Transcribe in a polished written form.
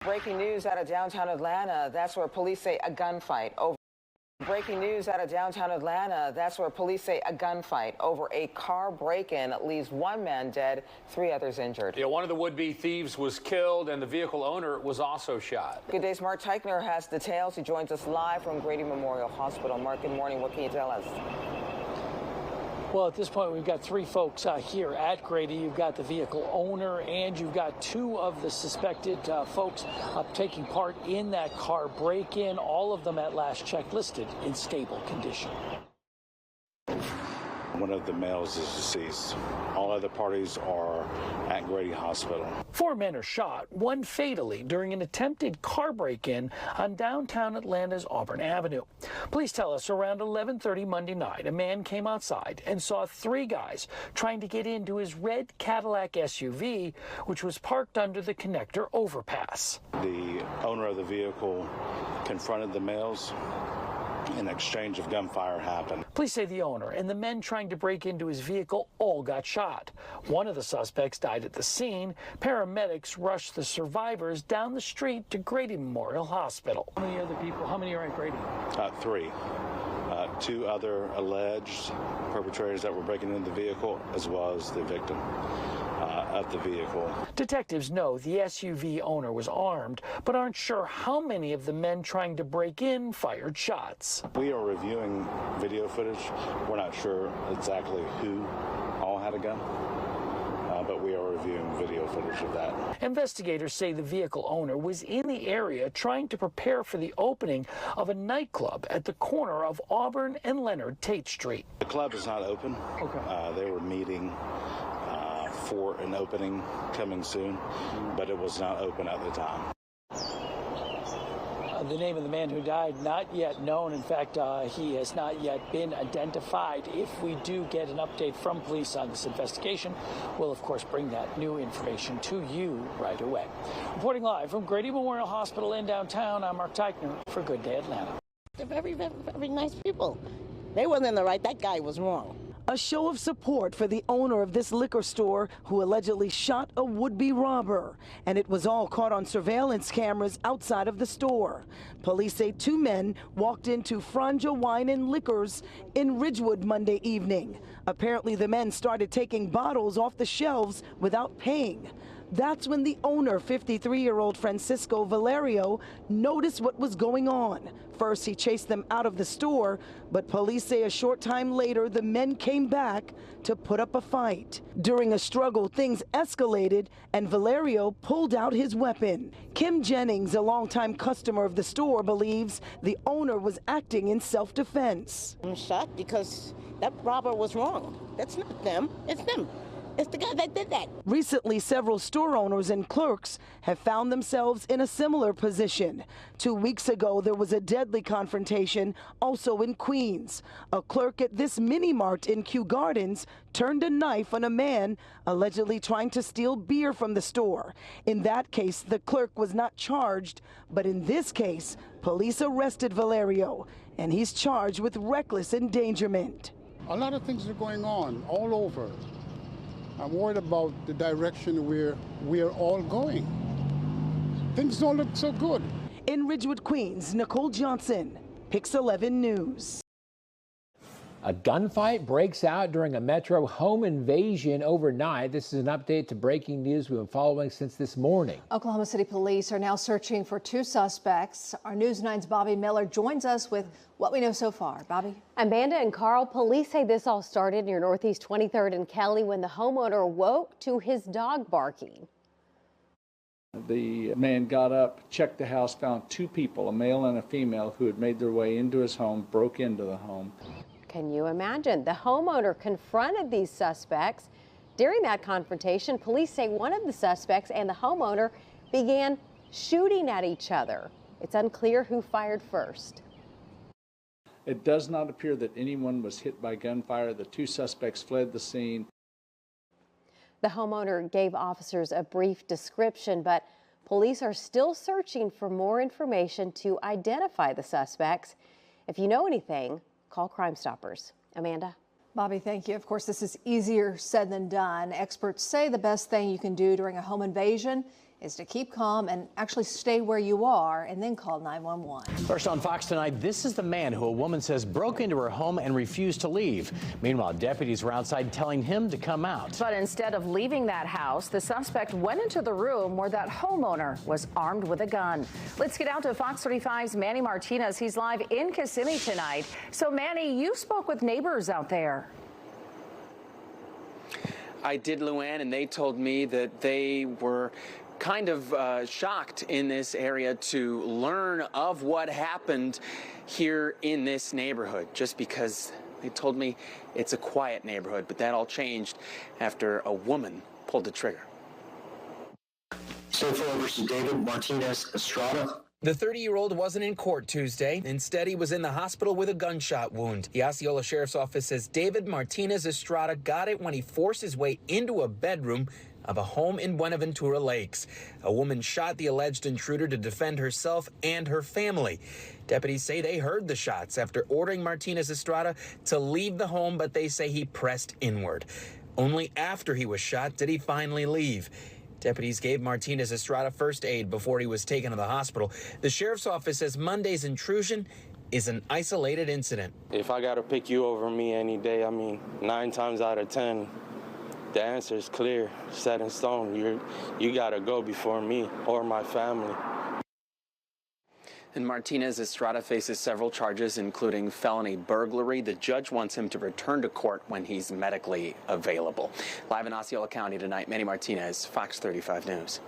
Breaking news out of downtown Atlanta. That's where police say a gunfight over. Breaking news out of downtown Atlanta. That's where police say a gunfight over a car break-in leaves one man dead, 3 others injured. Yeah, one of the would-be thieves was killed and the vehicle owner was also shot. Good day's Mark Teichner has details. He joins us live from Grady Memorial Hospital. Mark, good morning. What can you tell us? Well, at this point, we've got 3 folks here at Grady. You've got the vehicle owner, and you've got 2 of the suspected folks taking part in that car break-in. All of them at last check listed in stable condition. One of the males is deceased. All other parties are at Grady Hospital. 4 men are shot, one fatally, during an attempted car break-in on downtown Atlanta's Auburn Avenue. Police tell us around 11:30 Monday night, a man came outside and saw 3 guys trying to get into his red Cadillac SUV, which was parked under the connector overpass. The owner of the vehicle confronted the males. An exchange of gunfire happened. Police say the owner and the men trying to break into his vehicle all got shot. One of the suspects died at the scene. Paramedics rushed the survivors down the street to Grady Memorial Hospital. How many other people? How many are at Grady? 3. 2 other alleged perpetrators that were breaking into the vehicle, as well as the victim of the vehicle. Detectives know the SUV owner was armed, but aren't sure how many of the men trying to break in fired shots. We are reviewing video footage. We're not sure exactly who all had a gun, but we are reviewing video footage of that. Investigators say the vehicle owner was in the area trying to prepare for the opening of a nightclub at the corner of Auburn and Leonard Tate Street. The club is not open. Okay. They were meeting for an opening coming soon, but it was not open at the time. The name of the man who died, not yet known. In fact, he has not yet been identified. If we do get an update from police on this investigation, we'll, of course, bring that new information to you right away. Reporting live from Grady Memorial Hospital in downtown, I'm Mark Teichner for Good Day Atlanta. They're very, very, very nice people. They wasn't in the right. That guy was wrong. A show of support for the owner of this liquor store who allegedly shot a would-be robber. And it was all caught on surveillance cameras outside of the store. Police say 2 men walked into Franja Wine and Liquors in Ridgewood Monday evening. Apparently, the men started taking bottles off the shelves without paying. That's when the owner, 53-year-old Francisco Valerio, noticed what was going on. First, he chased them out of the store, but police say a short time later, the men came back to put up a fight. During a struggle, things escalated, and Valerio pulled out his weapon. Kim Jennings, a longtime customer of the store, believes the owner was acting in self-defense. I'm shocked because that robber was wrong. That's not them. It's them. It's the guy that did that. Recently, several store owners and clerks have found themselves in a similar position. 2 weeks ago, there was a deadly confrontation also in Queens. A clerk at this mini-mart in Kew Gardens turned a knife on a man allegedly trying to steal beer from the store. In that case, the clerk was not charged, but in this case, police arrested Valerio, and he's charged with reckless endangerment. A lot of things are going on all over. I'm worried about the direction we're all going. Things don't look so good. In Ridgewood, Queens, Nicole Johnson, Pix 11 News. A gunfight breaks out during a Metro home invasion overnight. This is an update to breaking news we've been following since this morning. Oklahoma City police are now searching for 2 suspects. Our News 9's Bobby Miller joins us with what we know so far. Bobby? Amanda and Carl, police say this all started near Northeast 23rd and Kelly when the homeowner woke to his dog barking. The man got up, checked the house, found 2 people, a male and a female, who had made their way into his home, broke into the home. Can you imagine? The homeowner confronted these suspects. During that confrontation, police say one of the suspects and the homeowner began shooting at each other. It's unclear who fired first. It does not appear that anyone was hit by gunfire. The 2 suspects fled the scene. The homeowner gave officers a brief description, but police are still searching for more information to identify the suspects. If you know anything, call Crime Stoppers. Amanda? Bobby, thank you. Of course, this is easier said than done. Experts say the best thing you can do during a home invasion is to keep calm and actually stay where you are and then call 911. First on Fox tonight, this is the man who a woman says broke into her home and refused to leave. Meanwhile, deputies were outside telling him to come out. But instead of leaving that house, the suspect went into the room where that homeowner was armed with a gun. Let's get out to Fox 35's Manny Martinez. He's live in Kissimmee tonight. So Manny, you spoke with neighbors out there. I did, Luann, and they told me that they were kind of shocked in this area to learn of what happened here in this neighborhood, just because they told me it's a quiet neighborhood, but that all changed after a woman pulled the trigger. So far versus David Martinez Estrada. The 30-year-old wasn't in court Tuesday. Instead, he was in the hospital with a gunshot wound. The Osceola Sheriff's Office says David Martinez Estrada got it when he forced his way into a bedroom of a home in Buenaventura Lakes. A woman shot the alleged intruder to defend herself and her family. Deputies say they heard the shots after ordering Martinez Estrada to leave the home, but they say he pressed inward. Only after he was shot did he finally leave. Deputies gave Martinez Estrada first aid before he was taken to the hospital. The sheriff's office says Monday's intrusion is an isolated incident. If I got to pick you over me any day, I mean, 9 times out of 10, the answer is clear, set in stone. You got to go before me or my family. And Martinez Estrada faces several charges, including felony burglary. The judge wants him to return to court when he's medically available. Live in Osceola County tonight, Manny Martinez, Fox 35 News.